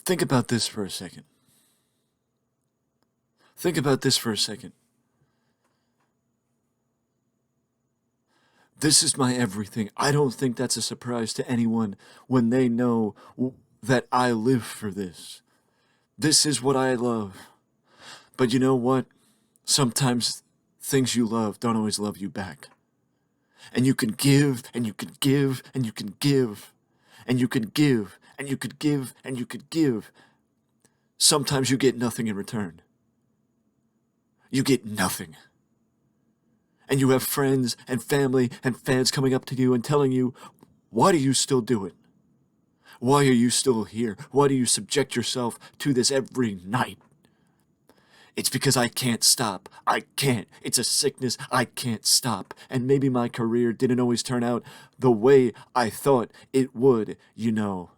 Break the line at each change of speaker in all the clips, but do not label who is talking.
Think about this for a second. Think about this for a second. This is my everything. I don't think that's a surprise to anyone when they know that I live for this. This is what I love. But you know what? Sometimes things you love don't always love you back. And you can give, and you can give, and you can give, and you can give, and you could give, and you could give. Sometimes you get nothing in return. You get nothing. And you have friends and family and fans coming up to you and telling you, why do you still do it? Why are you still here? Why do you subject yourself to this every night? It's because I can't stop. I can't. It's a sickness. I can't stop. And maybe my career didn't always turn out the way I thought it would, you know.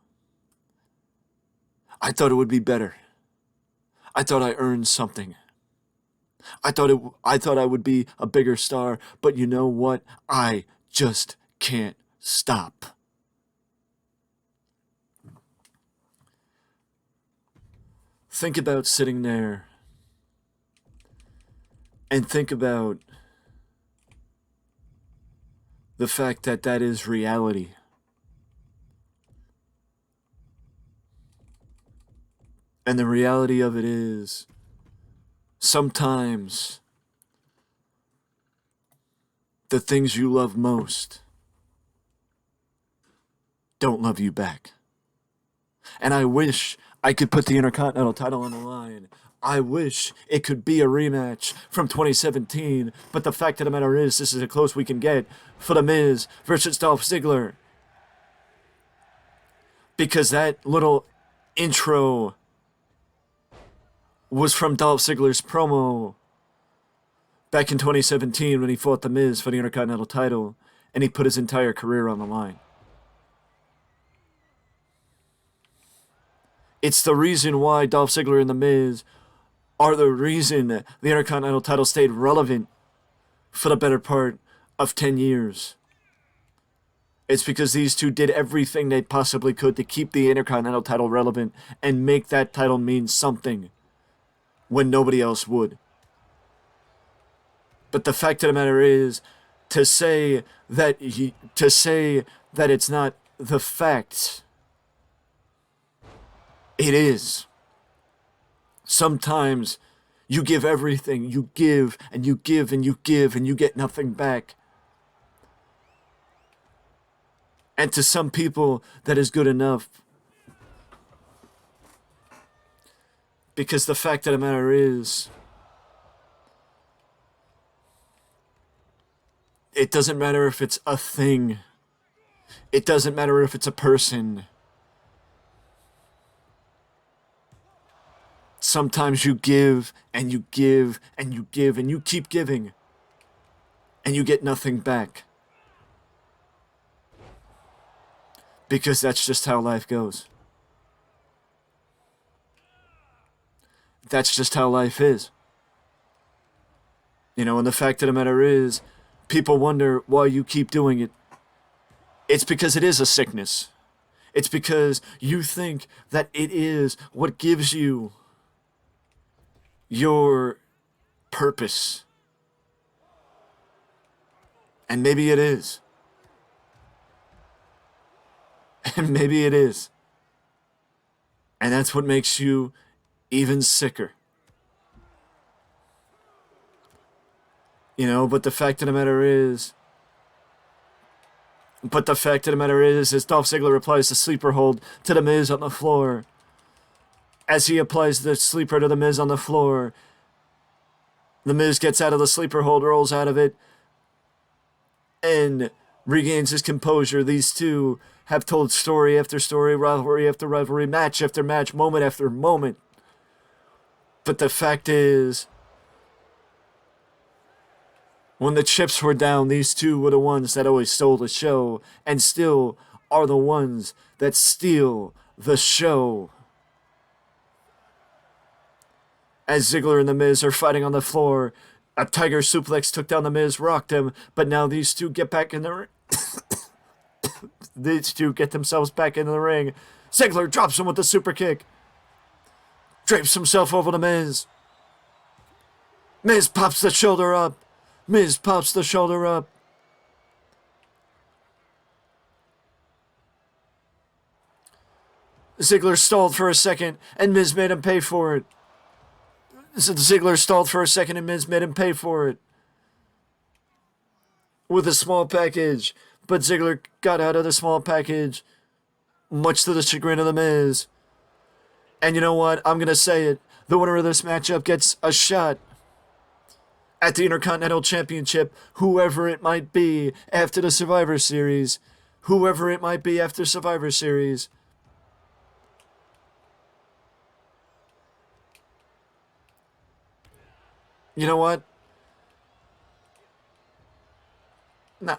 I thought it would be better. I thought I earned something. I thought I would be a bigger star, but you know what? I just can't stop. Think about sitting there and think about the fact that that is reality. And the reality of it is, sometimes the things you love most don't love you back. And I wish I could put the Intercontinental title on the line. I wish it could be a rematch from 2017, but the fact of the matter is, this is as close we can get for The Miz versus Dolph Ziggler. Because that little intro was from Dolph Ziggler's promo back in 2017 when he fought The Miz for the Intercontinental title, and he put his entire career on the line. It's the reason why Dolph Ziggler and The Miz are the reason the Intercontinental title stayed relevant for the better part of 10 years. It's because these two did everything they possibly could to keep the Intercontinental title relevant and make that title mean something when nobody else would. But the fact of the matter is, to say that it's not the fact, it is. Sometimes you give everything, you give and you give and you give and you get nothing back. And to some people, that is good enough. Because the fact of the matter is, it doesn't matter if it's a thing. It doesn't matter if it's a person. Sometimes you give and you give and you give and you keep giving and you get nothing back. Because that's just how life goes. That's just how life is. You know, and the fact of the matter is, people wonder why you keep doing it. It's because it is a sickness. It's because you think that it is what gives you your purpose. And maybe it is. And maybe it is. And that's what makes you even sicker. You know, but the fact of the matter is, as Dolph Ziggler applies the sleeper hold to The Miz on the floor. As he applies the sleeper to The Miz on the floor, The Miz gets out of the sleeper hold, rolls out of it, and regains his composure. These two have told story after story, rivalry after rivalry, match after match, moment after moment. But the fact is, when the chips were down, these two were the ones that always stole the show, and still are the ones that steal the show. As Ziggler and The Miz are fighting on the floor, a tiger suplex took down The Miz, rocked him, but now these two get back in the ring. These two get themselves back into the ring. Ziggler drops him with the super kick. drapes himself over the Miz. Miz pops the shoulder up. Miz pops the shoulder up. Ziggler stalled for a second, and Miz made him pay for it. Ziggler stalled for a second, and Miz made him pay for it. With a small package, but Ziggler got out of the small package, much to the chagrin of the Miz. And you know what? I'm going to say it. The winner of this matchup gets a shot at the Intercontinental Championship, whoever it might be after the Survivor Series. Whoever it might be after Survivor Series. You know what? No.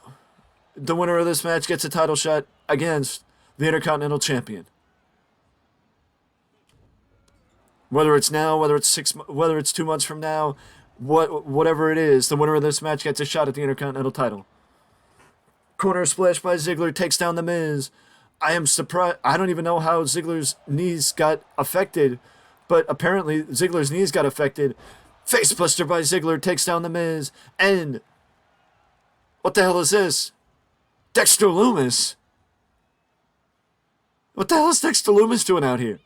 The winner of this match gets a title shot against the Intercontinental Champion. Whether it's now, whether it's 2 months from now, whatever it is, the winner of this match gets a shot at the Intercontinental title. Corner splash by Ziggler takes down the Miz. I am surprised. I don't even know how Ziggler's knees got affected, but apparently Ziggler's knees got affected. Facebuster by Ziggler takes down the Miz, and what the hell is this? Dexter Lumis? What the hell is Dexter Lumis doing out here?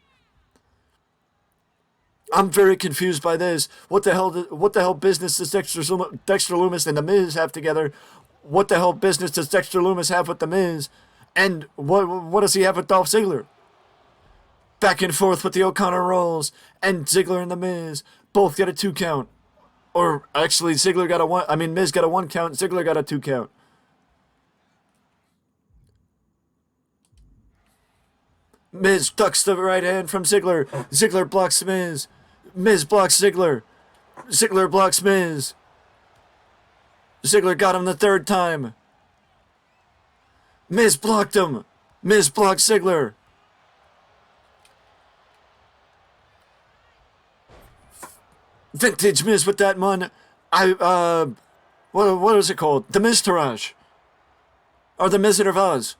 I'm very confused by this. What the hell business does Dexter Lumis and the Miz have together? What the hell business does Dexter Lumis have with the Miz? And what does he have with Dolph Ziggler? Back and forth with the O'Connor rolls, and Ziggler and the Miz both get a 2 count. Or actually, Miz got a 1 count, Ziggler got a 2 count. Miz ducks the right hand from Ziggler. Ziggler blocks Miz. Miz blocks Ziggler. Ziggler blocks Miz. Ziggler got him the 3rd time. Miz blocked him. Miz blocked Ziggler. Vintage Miz with that one. What is it called? The Miztourage. Or the Mizit of Oz.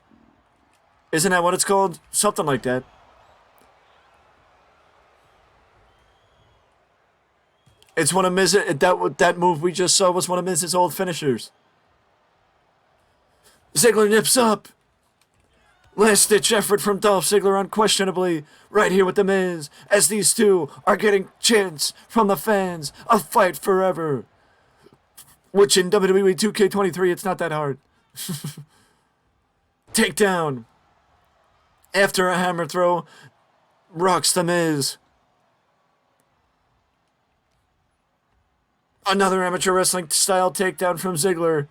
Isn't that what it's called? Something like that. It's one of Miz. That move we just saw was one of Miz's old finishers. Ziggler nips up. Last ditch effort from Dolph Ziggler, unquestionably, right here with the Miz, as these two are getting chants from the fans of Fight Forever. Which in WWE 2K23, it's not that hard. Takedown. After a hammer throw, rocks the Miz. Another amateur wrestling style takedown from Ziggler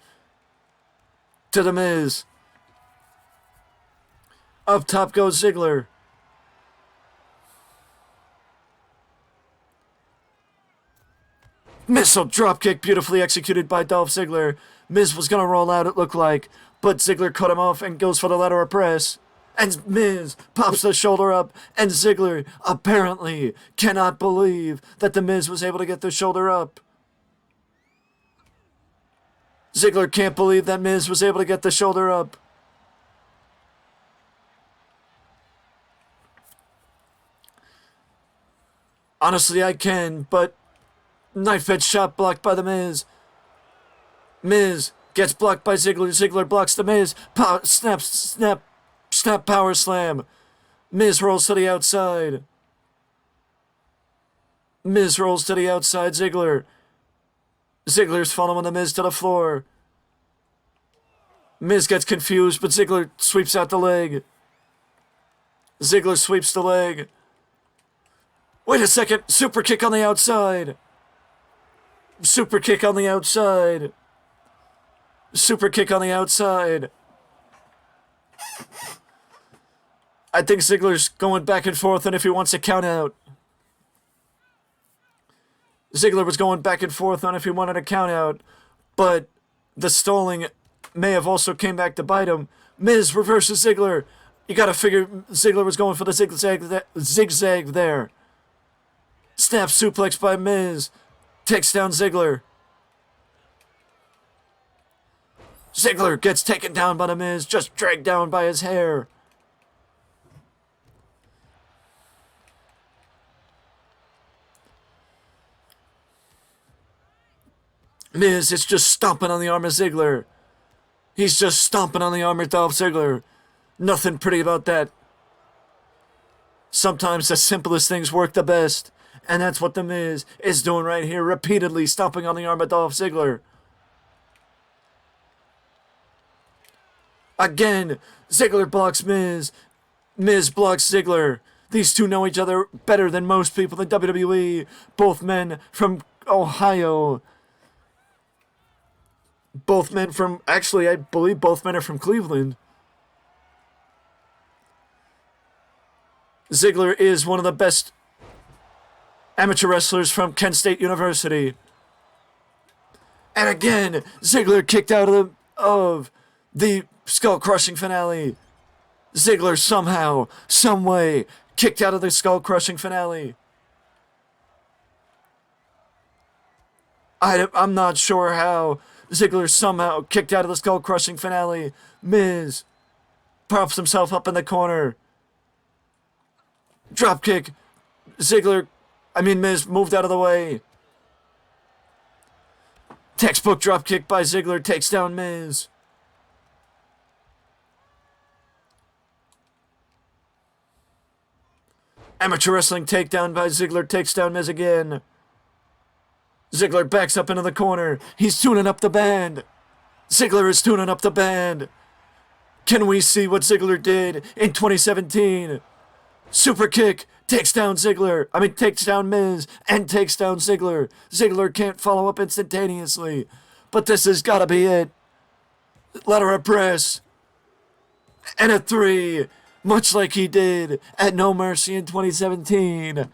to the Miz. Up top goes Ziggler. Missile dropkick beautifully executed by Dolph Ziggler. Miz was going to roll out, it looked like, but Ziggler cut him off and goes for the ladder press. And Miz pops the shoulder up, and Ziggler apparently cannot believe that the Miz was able to get the shoulder up. Ziggler can't believe that Miz was able to get the shoulder up. Honestly, I can, but knife edge shot blocked by the Miz. Miz gets blocked by Ziggler. Ziggler blocks the Miz. Snap power slam. Miz rolls to the outside. Miz rolls to the outside. Ziggler's following the Miz to the floor. Miz gets confused, but Ziggler sweeps out the leg. Ziggler sweeps the leg. Wait a second. Super kick on the outside. Super kick on the outside. Super kick on the outside. I think Ziggler's going back and forth on if he wants to count out. Ziggler was going back and forth on if he wanted to count out, but the stalling may have also came back to bite him. Miz reverses Ziggler. You gotta figure Ziggler was going for the zigzag there. Snap suplex by Miz. Takes down Ziggler. Ziggler gets taken down by the Miz, just dragged down by his hair. Miz is just stomping on the arm of Ziggler. He's just stomping on the arm of Dolph Ziggler. Nothing pretty about that. Sometimes the simplest things work the best. And that's what The Miz is doing right here, repeatedly stomping on the arm of Dolph Ziggler. Again, Ziggler blocks Miz. Miz blocks Ziggler. These two know each other better than most people in WWE. Both men from Ohio. Both men from, actually, I believe both men are from Cleveland. Ziggler is one of the best amateur wrestlers from Kent State University. And again, Ziggler kicked out of the skull-crushing finale. Ziggler somehow, someway, kicked out of the skull-crushing finale. I'm not sure how. Ziggler somehow kicked out of the skull-crushing finale. Miz props himself up in the corner. Dropkick. Miz moved out of the way. Textbook dropkick by Ziggler takes down Miz. Amateur wrestling takedown by Ziggler takes down Miz again. Ziggler backs up into the corner. He's tuning up the band. Ziggler is tuning up the band. Can we see what Ziggler did in 2017? Super kick takes down takes down Miz and takes down Ziggler. Ziggler can't follow up instantaneously, but this has got to be it. Lateral press and a 3, much like he did at No Mercy in 2017.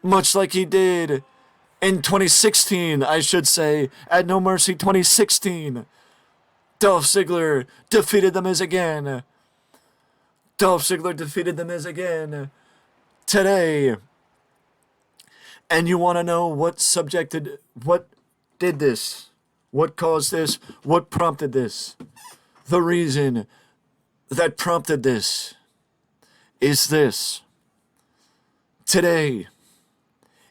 Much like he did in 2016, I should say, at No Mercy 2016. Dolph Ziggler defeated The Miz again. Dolph Ziggler defeated The Miz again today. And you want to know what did this? What caused this? What prompted this? The reason that prompted this is this. Today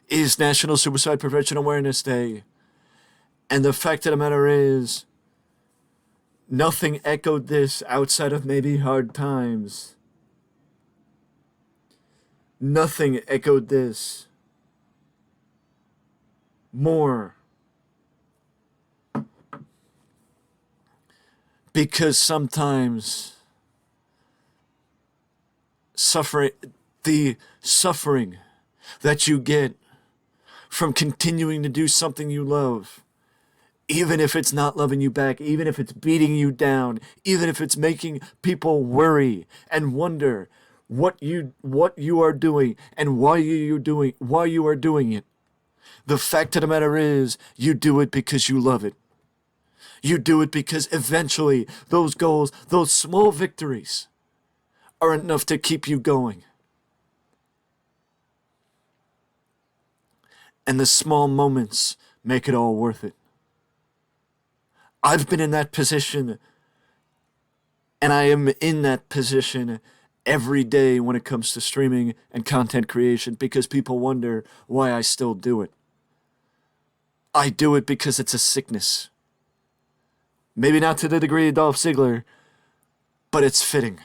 is National Suicide Prevention Awareness Day. And the fact of the matter is, nothing echoed this outside of maybe Hard Times. Nothing echoed this more. Because sometimes the suffering that you get from continuing to do something you love, even if it's not loving you back, even if it's beating you down, even if it's making people worry and wonder what you are doing and why you are doing it. The fact of the matter is, you do it because you love it. You do it because eventually those goals, those small victories, are enough to keep you going. And the small moments make it all worth it. I've been in that position, and I am in that position every day when it comes to streaming and content creation, because people wonder why I still do it. I do it because it's a sickness. Maybe not to the degree of Dolph Ziggler, but it's fitting.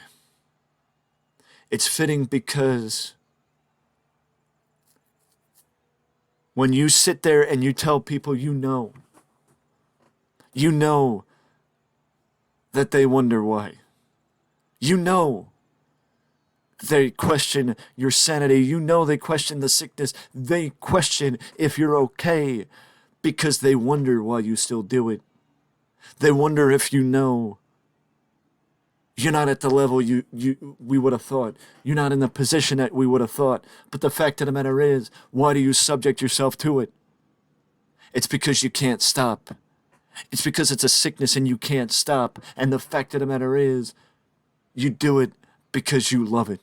It's fitting because when you sit there and you tell people you know that they wonder why. You know they question your sanity. You know they question the sickness. They question if you're okay because they wonder why you still do it. They wonder if you know you're not at the level we would have thought. You're not in the position that we would have thought. But the fact of the matter is, why do you subject yourself to it? It's because you can't stop. It's because it's a sickness and you can't stop. And the fact of the matter is, you do it because you love it.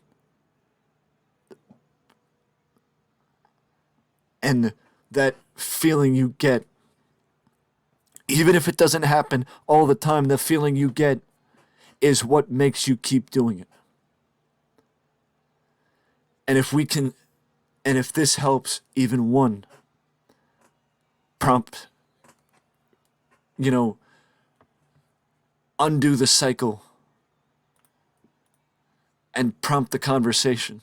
And that feeling you get, even if it doesn't happen all the time, the feeling you get is what makes you keep doing it. And if this helps even one prompt, you know, undo the cycle and prompt the conversation.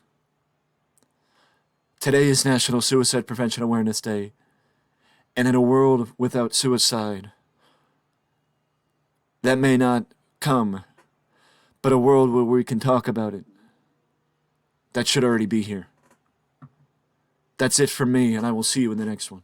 Today is National Suicide Prevention Awareness Day, and in a world without suicide, that may not come, but a world where we can talk about it, that should already be here. That's it from me, and I will see you in the next one.